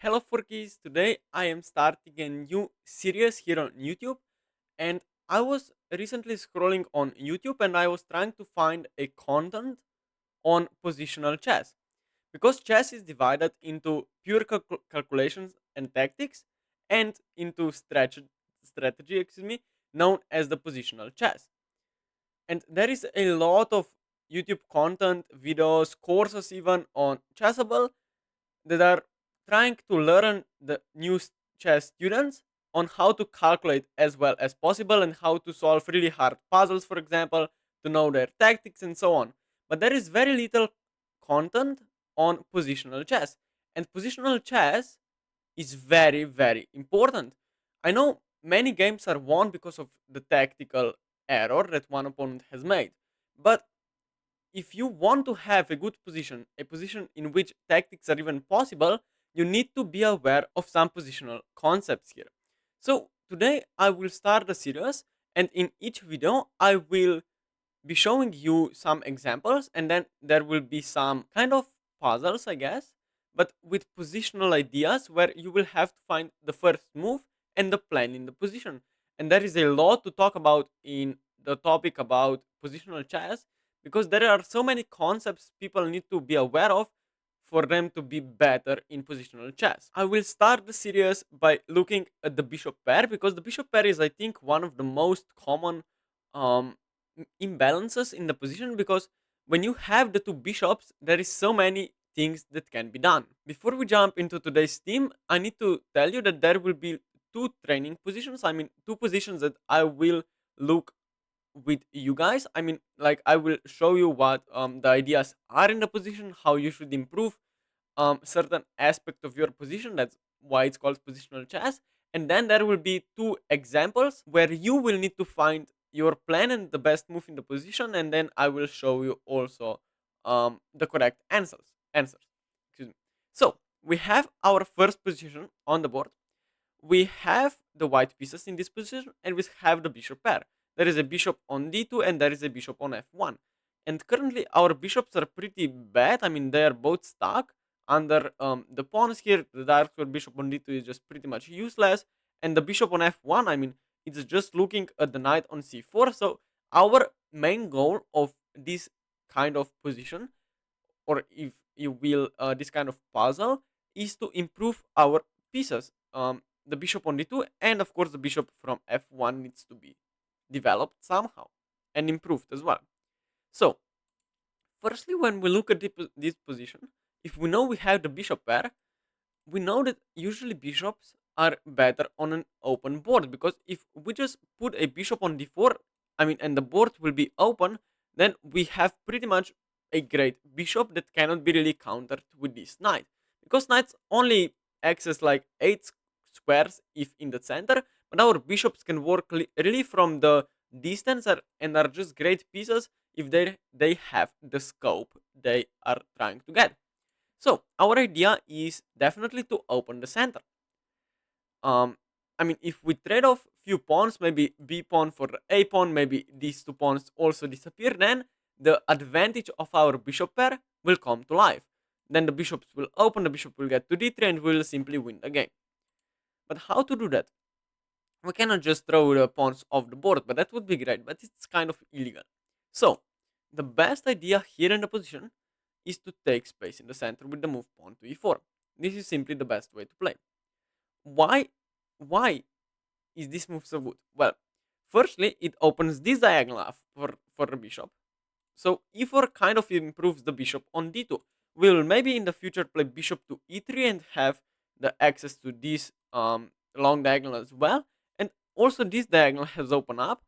Hello Forkies, today I am starting a new series here on YouTube, and I was recently scrolling on YouTube and I was trying to find a content on positional chess because chess is divided into pure calculations and tactics and into strategy, known as the positional chess. And there is a lot of YouTube content, videos, courses even on Chessable that are trying to learn the new chess students on how to calculate as well as possible and how to solve really hard puzzles, for example, to know their tactics and so on. But there is very little content on positional chess. And positional chess is very, very important. I know many games are won because of the tactical error that one opponent has made. But if you want to have a good position, a position in which tactics are even possible, you need to be aware of some positional concepts here. So today I will start the series, and in each video I will be showing you some examples, and then there will be some kind of puzzles, I guess, but with positional ideas where you will have to find the first move and the plan in the position. And there is a lot to talk about in the topic about positional chess because there are so many concepts people need to be aware of for them to be better in positional chess. I will start the series by looking at the bishop pair because the bishop pair is, I think, one of the most common um, imbalances in the position because when you have the two bishops, there is so many things that can be done. Before we jump into today's theme, I need to tell you that there will be two training positions. I mean, two positions that I will look with you guys. I mean, like I will show you what the ideas are in the position, how you should improve certain aspect of your position. That's why it's called positional chess. And then there will be two examples where you will need to find your plan and the best move in the position, and then I will show you also the correct answers. Excuse me. So we have our first position on the board. We have the white pieces in this position, and we have the bishop pair. There is a bishop on d2 and there is a bishop on f1. And currently our bishops are pretty bad. I mean, they are both stuck under the pawns here. The dark square bishop on d2 is just pretty much useless, and the bishop on f1, I mean, it's just looking at the knight on c4. So our main goal of this kind of position, or if you will, this kind of puzzle, is to improve our pieces. The bishop on d2, and of course the bishop from f1 needs to be developed somehow and improved as well. So firstly, when we look at this position, if we know we have the bishop pair, we know that usually bishops are better on an open board, because if we just put a bishop on d4, I mean, and the board will be open, then we have pretty much a great bishop that cannot be really countered with this knight, because knights only access like 8 squares if in the center, but our bishops can work really from the distance and are just great pieces if they have the scope they are trying to get. So our idea is definitely to open the center. Um, I mean, if we trade off few pawns, maybe B pawn for A pawn, maybe these two pawns also disappear, then the advantage of our bishop pair will come to life. Then the bishops will open, the bishop will get to D3, and we'll simply win the game. But how to do that? We cannot just throw the pawns off the board, but that would be great, but it's kind of illegal. So, the best idea here in the position is to take space in the center with the move pawn to e4. This is simply the best way to play. Why? Why is this move so good? Well, firstly, it opens this diagonal up for the bishop. So e4 kind of improves the bishop on d2. We will maybe in the future play bishop to e3 and have the access to this long diagonal as well. And also this diagonal has opened up.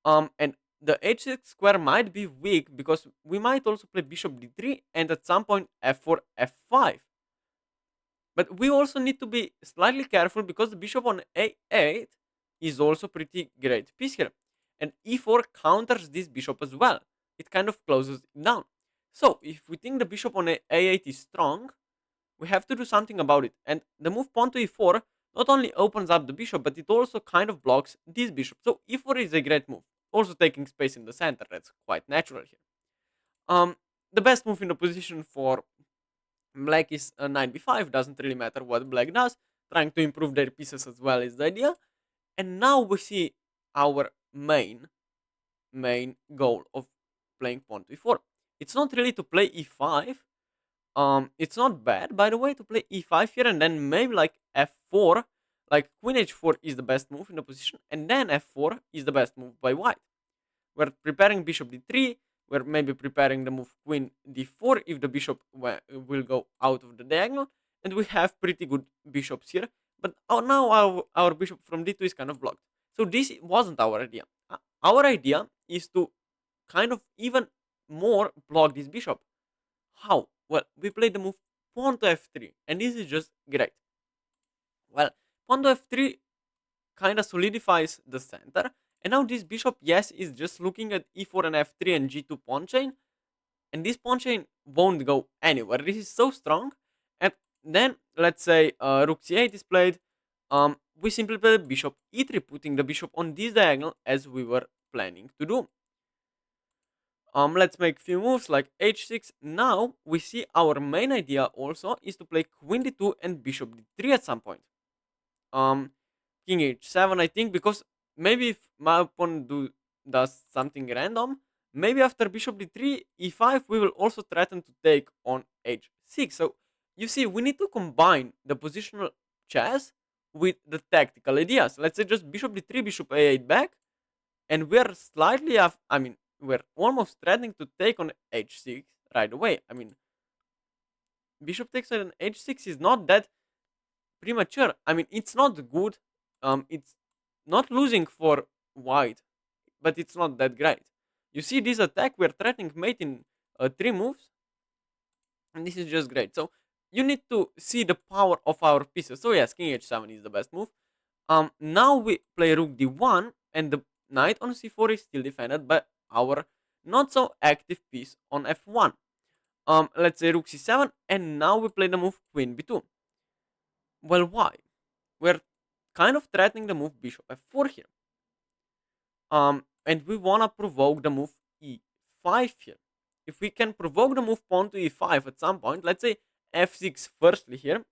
And the h6 square might be weak because we might also play bishop d3 and at some point f4, f5. But we also need to be slightly careful because the bishop on a8 is also pretty great piece here. And e4 counters this bishop as well. It kind of closes it down. So if we think the bishop on a8 is strong, we have to do something about it. And the move pawn to e4 not only opens up the bishop, but it also kind of blocks this bishop. So e4 is a great move. Also taking space in the center, that's quite natural here. Um, the best move in the position for Black is knight b5, doesn't really matter what black does. Trying to improve their pieces as well is the idea. And now we see our main goal of playing pawn to e4. It's not really to play e5. It's not bad, by the way, to play e5 here and then maybe like f4. Like queen h4 is the best move in the position, and then f4 is the best move by white. We're preparing bishop d3. We're maybe preparing the move queen d4 if the bishop will go out of the diagonal. And we have pretty good bishops here. But now our bishop from d2 is kind of blocked. So this wasn't our idea. Our idea is to kind of even more block this bishop. How? Well, we play the move pawn to f3. And this is just great. Well, pawn to f3 kind of solidifies the center. And now this bishop, yes, is just looking at e4 and f3 and g2 pawn chain. And this pawn chain won't go anywhere. This is so strong. And then, let's say rook c8 is played. We simply play bishop e3, putting the bishop on this diagonal as we were planning to do. Let's make few moves like h6. Now, we see our main idea also is to play queen d2 and bishop d3 at some point. Um, King h7, I think, because maybe if my opponent does something random, maybe after bishop d3, e5, we will also threaten to take on h6. So you see, we need to combine the positional chess with the tactical ideas. Let's say just bishop d3, bishop a8 back, and we're slightly off. I mean, we're almost threatening to take on h6 right away. I mean, bishop takes on h6 is not that premature. I mean, it's not good. It's not losing for white, but it's not that great. You see this attack, we're threatening mate in 3 moves, and this is just great. So you need to see the power of our pieces. So yes, king h7 is the best move. Now we play rook d1, and the knight on c4 is still defended by our not so active piece on f1. Let's say rook c7, and now we play the move queen b2. Well, why? We're kind of threatening the move bishop f4 here. And we wanna provoke the move e5 here. If we can provoke the move pawn to e5 at some point, let's say f6 firstly here,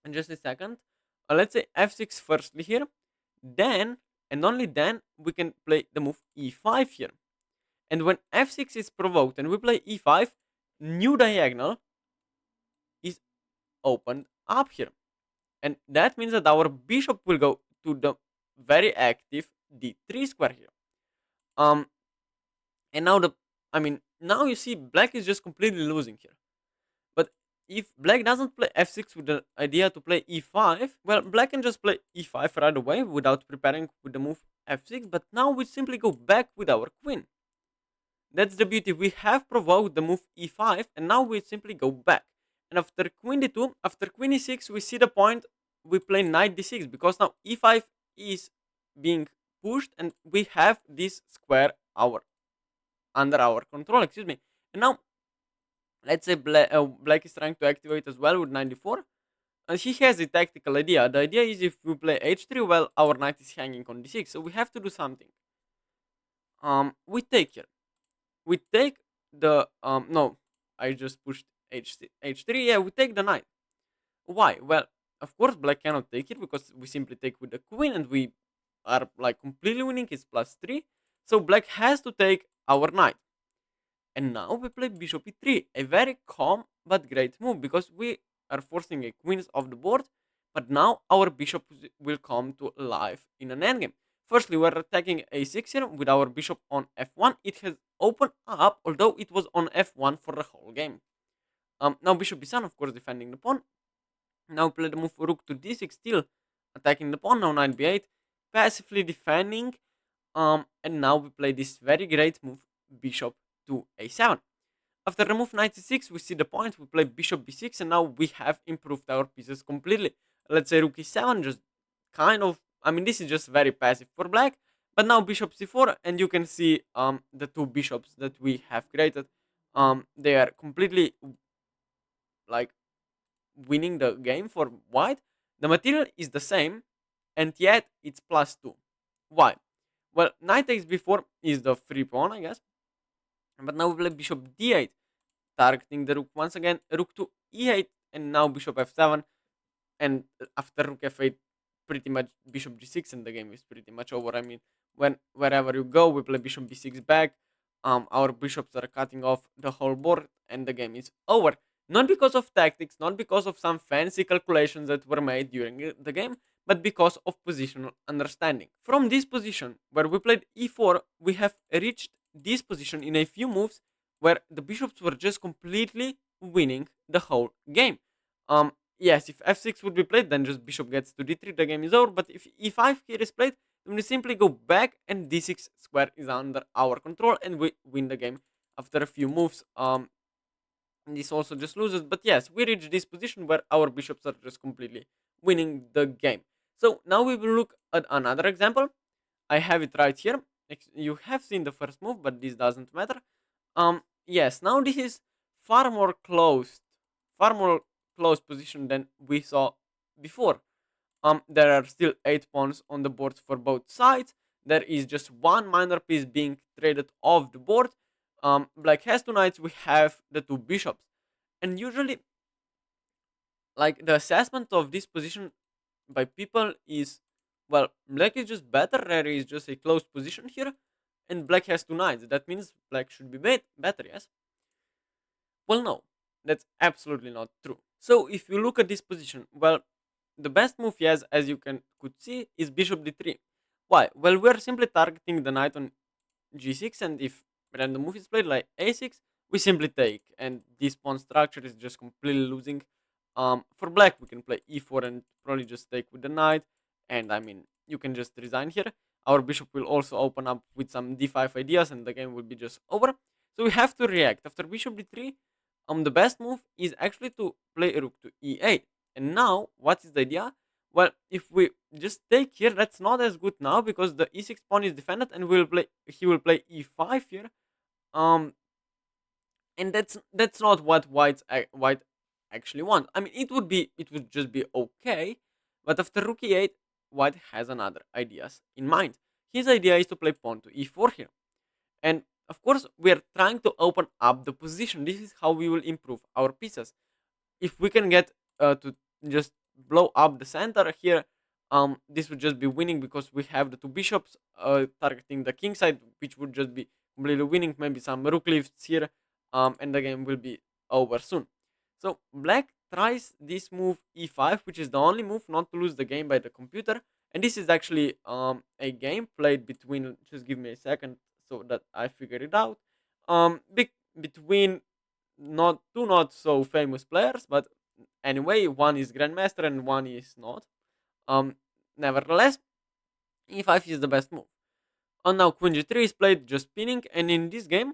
in just a second, let's say f6 firstly here, then and only then we can play the move e5 here. And when f6 is provoked and we play e5, new diagonal is opened up here. And that means that our bishop will go to the very active d3 square here. Um, and now now you see black is just completely losing here. But if black doesn't play f6 with the idea to play e5, well, black can just play e5 right away without preparing with the move f6. But now we simply go back with our queen. That's the beauty. We have provoked the move e5, and now we simply go back. And after queen d2, after queen e6, we see the point we play knight d6, because now e5 is being pushed, and we have this square under our control. Excuse me. And now, let's say black is trying to activate as well with knight d4. And he has a tactical idea. The idea is if we play h3, well, our knight is hanging on d6, so we have to do something. We take here. We take the no, I just pushed h3. Yeah, we take the knight. Why? Well, of course black cannot take it because we simply take with the queen, and we are like completely winning. It's +3, so black has to take our knight. And now we play bishop e3, a very calm but great move, because we are forcing a queens off the board. But now our bishop will come to life in an endgame. Firstly, we're attacking a6 here with our bishop on f1. It has opened up, although it was on f1 for the whole game. Now bishop b7, of course, defending the pawn. Now play the move rook to d6, still attacking the pawn. Now knight b8, passively defending. And now we play this very great move, bishop to a7. After the move knight c6, we see the point. We play bishop b6, and now we have improved our pieces completely. Let's say rook e7, just kind of. I mean, this is just very passive for black. But now bishop c4, and you can see the two bishops that we have created. They are completely like winning the game for white. The material is the same, and yet it's +2. Why? Well, knight takes b4 is the free pawn, I guess. But now we play bishop d8. targeting the rook once again. Rook to e8, and now bishop f7, and after rook f8, pretty much bishop g6, and the game is pretty much over. I mean, wherever you go, we play bishop b6 back. Our bishops are cutting off the whole board, and the game is over. Not because of tactics, not because of some fancy calculations that were made during the game, but because of positional understanding. From this position, where we played e4, we have reached this position in a few moves where the bishops were just completely winning the whole game. Yes, if f6 would be played, then just bishop gets to d3, the game is over. But if e5 here is played, then we simply go back and d6 square is under our control, and we win the game after a few moves. And this also just loses. But yes, we reach this position where our bishops are just completely winning the game. So now we will look at another example. I have it right here. You have seen the first move, but this doesn't matter. Yes, now this is far more closed, far more close position than we saw before. There are still 8 pawns on the board for both sides. There is just one minor piece being traded off the board. Black has two knights. We have the two bishops, and usually, like, the assessment of this position by people is, well, black is just better. There is just a closed position here, and black has two knights. That means black should be better. Yes. Well, no, that's absolutely not true. So if you look at this position, well, the best move he has, as you could see, is bishop d3. Why? Well, we're simply targeting the knight on g6, and if random move is played like a6, we simply take, and this pawn structure is just completely losing. For black, we can play e4 and probably just take with the knight, and I mean, you can just resign here. Our bishop will also open up with some d5 ideas, and the game will be just over. So we have to react. After bishop d3, the best move is actually to play rook to e8. And now, what is the idea? Well, if we just take here, that's not as good now because the e6 pawn is defended, and he will play e5 here. Um, and that's not what white actually wants. I mean, it would just be okay, but after rook e8, white has another ideas in mind. His idea is to play pawn to e4 here, and of course we are trying to open up the position. This is how we will improve our pieces. If we can get to just blow up the center here, this would just be winning because we have the two bishops targeting the king side, which would just be completely winning. Maybe some rook lifts here, and the game will be over soon. So black tries this move e5, which is the only move not to lose the game by the computer. And this is actually a game played between. Just give me a second so that I figure it out. Between not so famous players, but anyway, one is grandmaster and one is not. Um, Nevertheless, e5 is the best move. And now queen g3 is played just pinning, and in this game,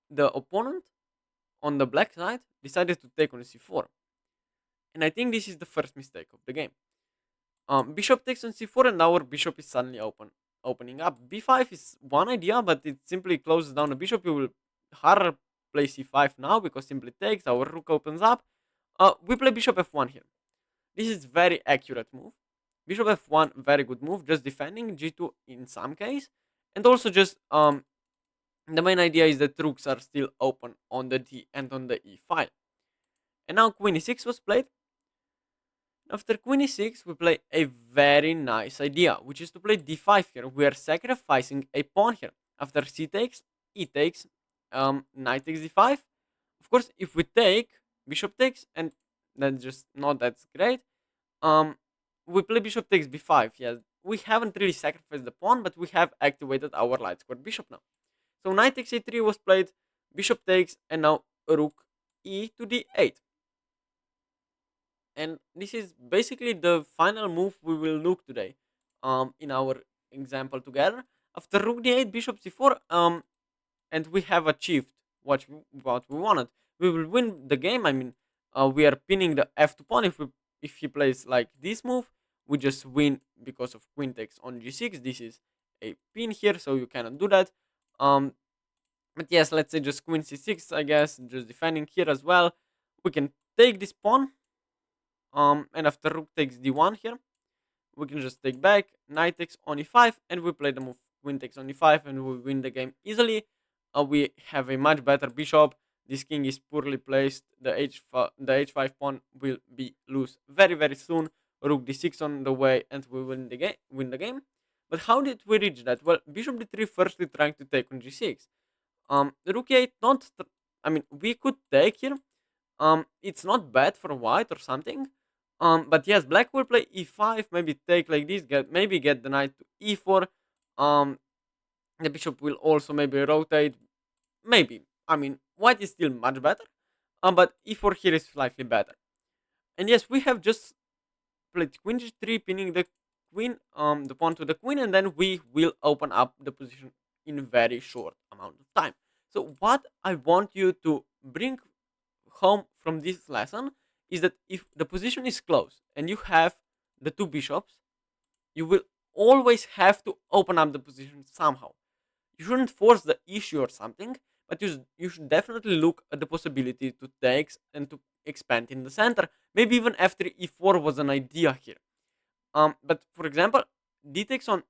the opponent on the black side decided to take on c4, and I think this is the first mistake of the game. Bishop takes on c4, and our bishop is suddenly opening up. b5 is one idea, but it simply closes down the bishop. You will harder play c5 now because simply takes. Our rook opens up. We play bishop f1 here. This is very accurate move. Bishop f1, very good move. Just defending g2 in some case, and also just the main idea is that rooks are still open on the d and on the e file. And now queen e6 was played. After queen e6, we play a very nice idea, which is to play d5 here. We are sacrificing a pawn here. After c takes, e takes, knight takes d5. Of course, if we take, bishop takes, and that's just not that great. We play bishop takes b5. Yes, we haven't really sacrificed the pawn, but we have activated our light square bishop now. So knight takes a3 was played, bishop takes, and now rook e to d8. And this is basically the final move we will look today in our example together. After rook d8, bishop c4, and we have achieved what we wanted. We will win the game. I mean, we are pinning the f2 pawn. If he plays like this move, we just win because of queen takes on g6. This is a pin here, so you cannot do that. But yes, let's say just queen c6, I guess, just defending here as well. We can take this pawn, and after rook takes d1 here, we can just take back, knight takes on e5, and we play the move queen takes on e5, and we win the game easily. we have a much better bishop. This king is poorly placed. The h5 pawn will be loose very very soon. Rook d6 on the way, and we win the game. But how did we reach that? Well, bishop d3 firstly trying to take on g6. Rook e8 not. I mean, we could take here. It's not bad for white or something. But yes, black will play e5, maybe take like this, get the knight to e4. Um, the bishop will also maybe rotate, maybe. I mean, white is still much better. But e4 here is slightly better. And yes, we have just played queen g3, pinning the queen, the pawn to the queen, and then we will open up the position in very short amount of time. So what I want you to bring home from this lesson is that if the position is close and you have the two bishops, you will always have to open up the position somehow. You shouldn't force the issue or something, but you should definitely look at the possibility to take and to expand in the center. Maybe even after e4 was an idea here. But for example, d takes on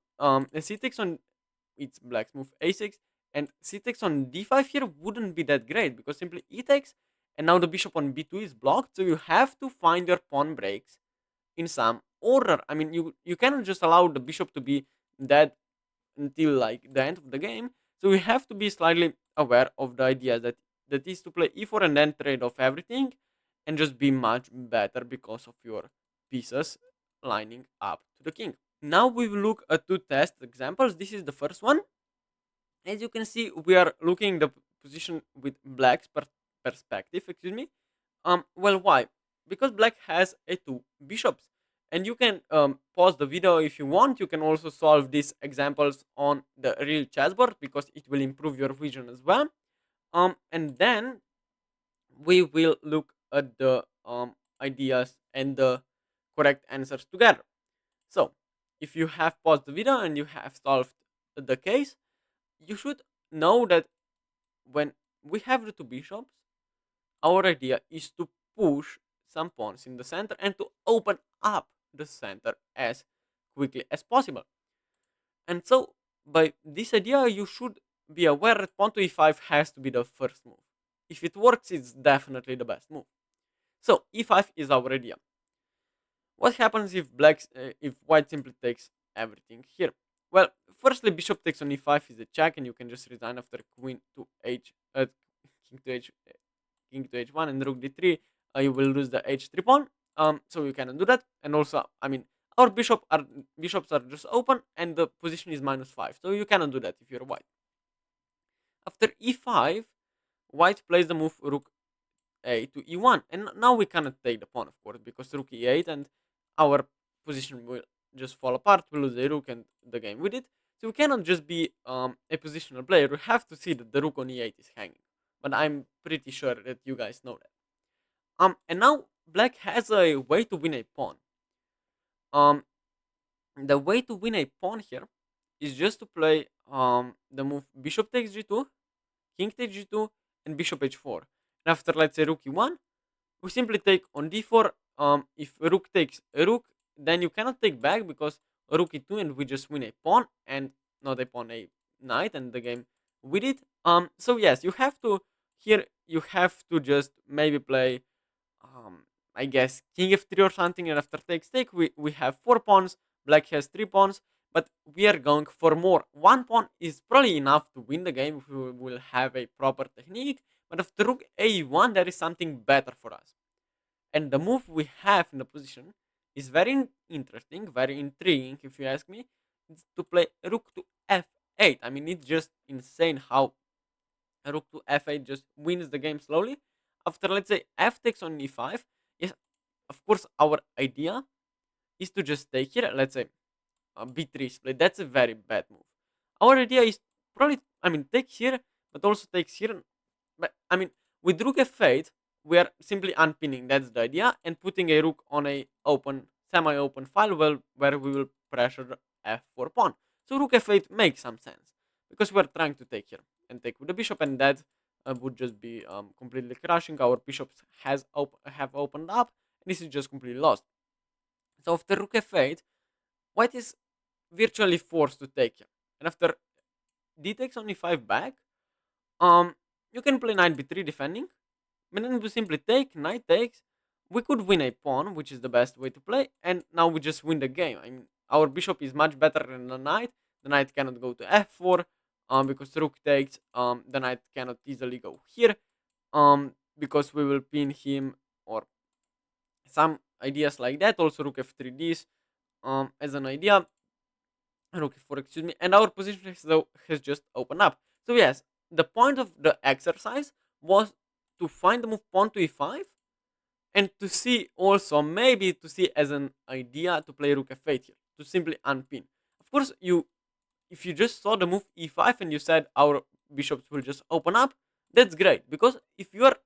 c takes on it's black's move a6, and c takes on d5 here wouldn't be that great because simply e takes, and now the bishop on b2 is blocked. So you have to find your pawn breaks in some order. I mean, you cannot just allow the bishop to be dead until like the end of the game. So we have to be slightly aware of the idea that is to play e4 and then trade off everything and just be much better because of your pieces lining up to the king. Now we will look at two test examples. This is the first one. As you can see, we are looking the position with black's perspective. Excuse me. Well, why? Because black has a two bishops, and you can pause the video if you want. You can also solve these examples on the real chessboard because it will improve your vision as well. And then we will look at the ideas and the correct answers together. So, if you have paused the video and you have solved the case, you should know that when we have the two bishops, our idea is to push some pawns in the center and to open up the center as quickly as possible. And so, by this idea, you should be aware that pawn to e5 has to be the first move. If it works, it's definitely the best move. So, e5 is our idea. What happens if white simply takes everything here? Well, firstly, bishop takes on e5 is a check, and you can just resign after queen to king to h, king to h1 and rook d3. You will lose the h3 pawn. So you cannot do that. And also, I mean, our bishops are just open, and the position is -5. So you cannot do that if you're white. After e5, white plays the move rook a to e1, and now we cannot take the pawn, of course, because rook e8, and our position will just fall apart. We lose the rook and the game with it. So we cannot just be a positional player. We have to see that the rook on e8 is hanging. But I'm pretty sure that you guys know that. And now black has a way to win a pawn. Um, the way to win a pawn here is just to play the move bishop takes g2, king takes g2, and bishop h4. And after, let's say, rook e1, we simply take on d4. If rook takes a rook, then you cannot take back because rook e2, and we just win a pawn and not a pawn, a knight, and the game with it. So yes, you have to here. You have to just maybe play I guess king f3 or something, and after takes take, we have four pawns. Black has three pawns, but we are going for more. One pawn is probably enough to win the game if we will have a proper technique. But after rook a1, there is something better for us, and the move we have in the position is very interesting, very intriguing, if you ask me. It's to play rook to f8. I mean, it's just insane how rook to f8 just wins the game slowly. After, let's say, f takes on e5, yes, of course, our idea is to just take here, let's say, b3 split. That's a very bad move. Our idea is probably, I mean, take here, but also takes here. But I mean, with rook f8, we are simply unpinning. That's the idea, and putting a rook on a open, semi-open file where we will pressure the f4 pawn. So rook f8 makes some sense because we're trying to take here and take with the bishop, and that would just be completely crushing. Our bishops have opened up, and this is just completely lost. So after rook f8, white is virtually forced to take here, and after d takes on e5 back, Um, you can play knight b3 defending, but then we simply take, knight takes. We could win a pawn, which is the best way to play, and now we just win the game. I mean, our bishop is much better than the knight. The knight cannot go to f4, because rook takes. The knight cannot easily go here, because we will pin him, or some ideas like that. Also, rook f3 this, as an idea. Rook f4, excuse me, and our position has just opened up. So yes, the point of the exercise was to find the move pawn to e5, and to see also, maybe to see as an idea to play rook f8 here, to simply unpin. Of course, if you just saw the move e5 and you said our bishops will just open up, that's great, because if you are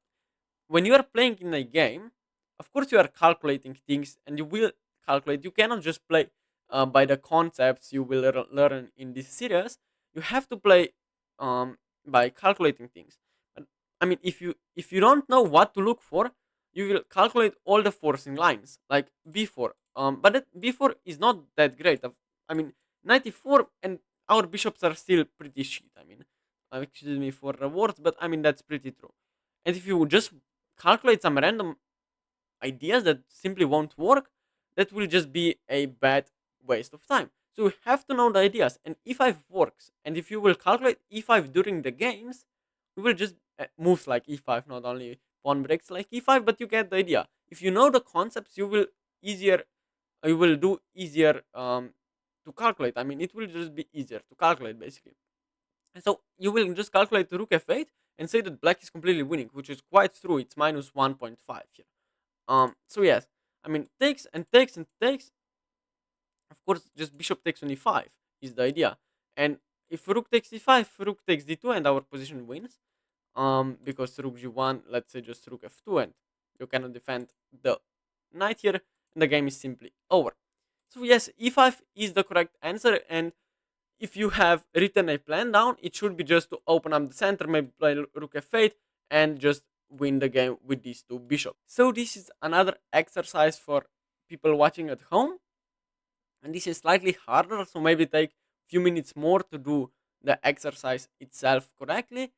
when you are playing in a game, of course you are calculating things, and you will calculate. You cannot just play by the concepts you will learn in this series. You have to play by calculating things. And, I mean, if you don't know what to look for, you will calculate all the forcing lines like before. But that before is not that great. I mean, 94 and our bishops are still pretty shit. I mean, excuse me for the words, but I mean that's pretty true. And if you just calculate some random ideas that simply won't work, that will just be a bad waste of time. So you have to know the ideas. And e5 works. And if you will calculate e5 during the games, you will just moves like e5, not only pawn breaks like e5, but you get the idea. If you know the concepts, you will do easier to calculate. I mean, it will just be easier to calculate basically. And so you will just calculate the rook f8 and say that black is completely winning, which is quite true. It's minus 1.5 here. So yes, I mean, takes and takes and takes. Of course, just bishop takes on e5 is the idea. And if rook takes e5, rook takes d2, and our position wins. Because rook g1, let's say just rook f2, and you cannot defend the knight here, and the game is simply over. So yes, e5 is the correct answer, and if you have written a plan down, it should be just to open up the center, maybe play rook f8, and just win the game with these two bishops. So this is another exercise for people watching at home, and this is slightly harder, so maybe take few minutes more to do the exercise itself correctly.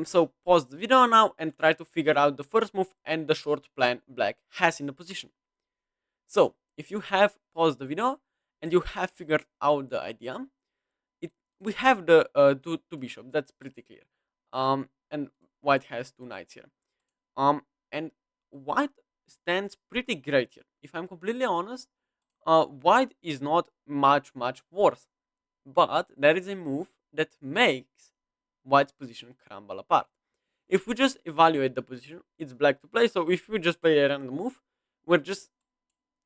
So pause the video now and try to figure out the first move and the short plan black has in the position. So if you have paused the video and you have figured out the idea, it we have the two bishop. That's pretty clear. And white has two knights here. And white stands pretty great here. If I'm completely honest, white is not much worse, but there is a move that makes white's position crumble apart. If we just evaluate the position, it's black to play. So if we just play a random move, we're just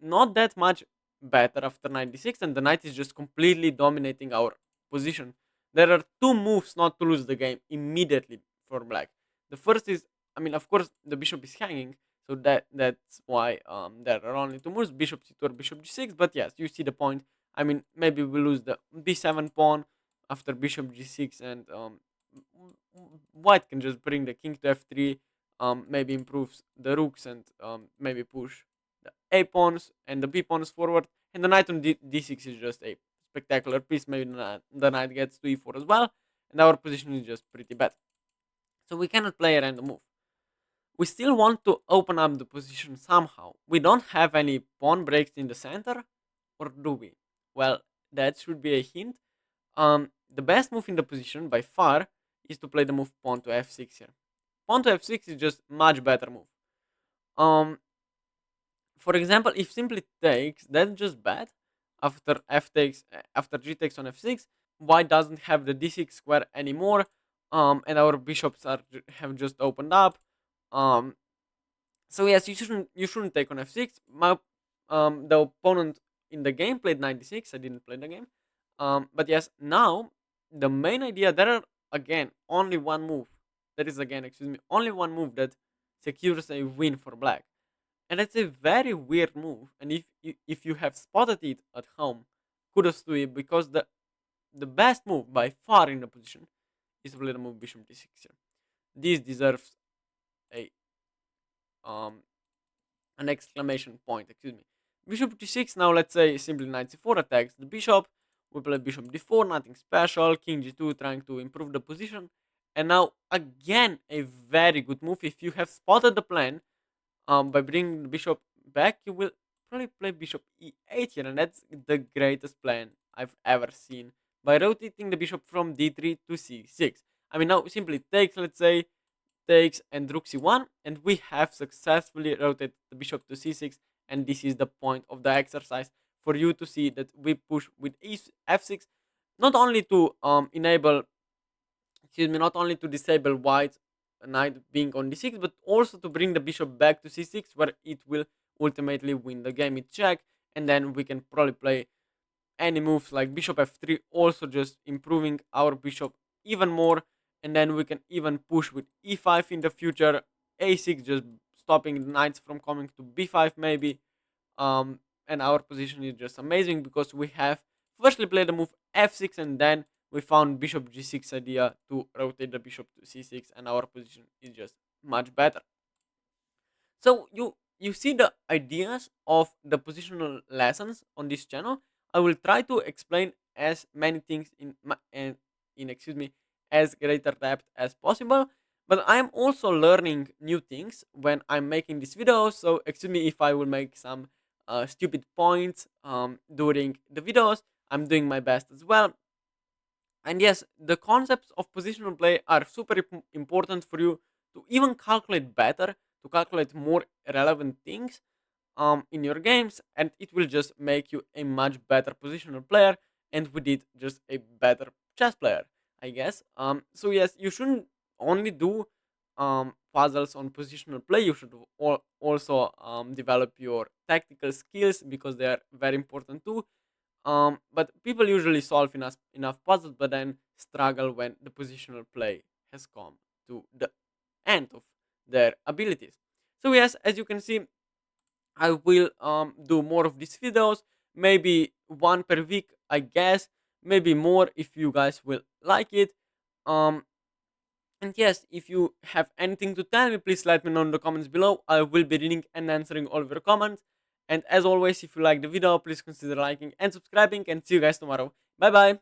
not that much better after 96, and the knight is just completely dominating our position. There are two moves not to lose the game immediately for black. The first is, I mean, of course the bishop is hanging, so that's why there are only two moves, bishop c2 or bishop g6. But yes, you see the point. I mean, maybe we lose the b7 pawn after bishop g6, and white can just bring the king to f3, maybe improves the rooks, and maybe push the A pawns and the B pawns forward, and the knight on D6 is just a spectacular piece. Maybe the knight gets to E4 as well, and our position is just pretty bad. So we cannot play a random move. We still want to open up the position somehow. We don't have any pawn breaks in the center, or do we? Well, that should be a hint. The best move in the position by far is to play the move pawn to f6 here. Pawn to f6 is just much better move. Um, for example, if simply takes, that's just bad. After f takes, after g takes on f6, white doesn't have the d6 square anymore, and our bishops have just opened up. Um, so yes, you shouldn't take on f6. The opponent in the game played 96. I didn't play the game. But yes, now the main idea, there are again only one move. There is again, excuse me, only one move that secures a win for black, and it's a very weird move. And if you have spotted it at home, kudos to you, because the best move by far in the position is to play the move bishop d6 here. This deserves a um an exclamation point. Excuse me. Bishop g6. Now let's say simply knight c4 attacks the bishop. We play bishop d4, nothing special. King g2 trying to improve the position, And now again, a very good move. If you have spotted the plan, by bringing the bishop back, you will probably play bishop e8 here, and that's the greatest plan I've ever seen. By rotating the bishop from d3 to c6. I mean, now simply takes, let's say, takes and rook c1, and we have successfully rotated the bishop to c6, and this is the point of the exercise for you to see that we push with f6, not only to enable, excuse me, not only to disable white knight being on d6, but also to bring the bishop back to c6, where it will ultimately win the game with check, and then we can probably play any moves like bishop f3, also just improving our bishop even more, and then we can even push with e5 in the future, a6 just stopping the knights from coming to b5 maybe. And our position is just amazing because we have firstly played the move f6, and then we found bishop g6 idea to rotate the bishop to c6, and our position is just much better. So you see the ideas of the positional lessons on this channel. I will try to explain as many things in excuse me, as greater depth as possible. But I am also learning new things when I'm making these videos. So excuse me if I will make some stupid points during the videos. I'm doing my best as well. And yes, the concepts of positional play are super important for you to even calculate better, to calculate more relevant things in your games, and it will just make you a much better positional player, and with it, just a better chess player, I guess. So yes, you shouldn't only do puzzles on positional play. You should also develop your tactical skills because they are very important too. But people usually solve enough puzzles, but then struggle when the positional play has come to the end of their abilities. So yes, as you can see, I will do more of these videos, maybe one per week, I guess, maybe more if you guys will like it. Um, and yes, if you have anything to tell me, please let me know in the comments below. I will be reading and answering all of your comments. And as always, if you like the video, please consider liking and subscribing. And see you guys tomorrow. Bye bye.